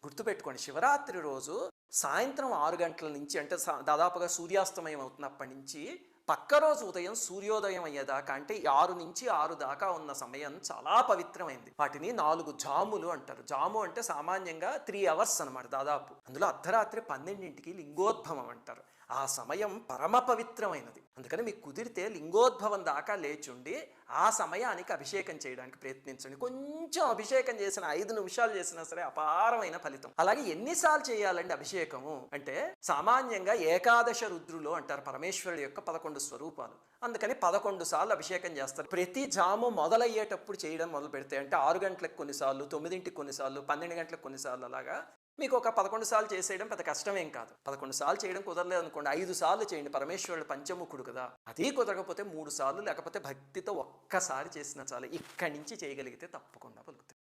గుర్తుపెట్టుకోండి, శివరాత్రి రోజు సాయంత్రం 6 గంటల నుంచి అంటే దాదాపుగా సూర్యాస్తమయం అవుతున్నప్పటి నుంచి పక్క రోజు ఉదయం సూర్యోదయం అయ్యేదాకా అంటే 6 నుంచి 6 దాకా ఉన్న సమయం చాలా పవిత్రమైంది. వాటిని 4 జాములు అంటారు. జాము అంటే సామాన్యంగా 3 అవర్స్ అనమాట దాదాపు. అందులో అర్ధరాత్రి 12ంటికి లింగోద్భవం అంటారు. ఆ సమయం పరమ పవిత్రమైనది. అందుకని మీకు కుదిరితే లింగోద్భవం దాకా లేచుండి ఆ సమయానికి అభిషేకం చేయడానికి ప్రయత్నించండి. కొంచెం అభిషేకం చేసిన 5 నిమిషాలు చేసినా సరే అపారమైన ఫలితం. అలాగే ఎన్నిసార్లు చేయాలండి అభిషేకము అంటే, సామాన్యంగా ఏకాదశ రుద్రులు అంటారు పరమేశ్వరుడు యొక్క 11 స్వరూపాలు. అందుకని 11 సార్లు అభిషేకం చేస్తారు. ప్రతి జాము మొదలయ్యేటప్పుడు చేయడం మొదలు పెడితే అంటే 6 గంటలకు కొన్నిసార్లు, 9ంటికి కొన్నిసార్లు, 12 గంటలకు కొన్నిసార్లు అలాగా మీకు ఒక 11 సార్లు చేసేయడం పెద్ద కష్టమేం కాదు. 11 సార్లు చేయడం కుదరలేదు అనుకోండి, 5 సార్లు చేయండి. పరమేశ్వరుడు పంచముఖుడు కదా. అది కుదరకపోతే 3 సార్లు లేకపోతే భక్తితో ఒక్కసారి చేసినా చాలు. ఇక్కడి నుంచి చేయగలిగితే తప్పకుండా పలుకుతాయి.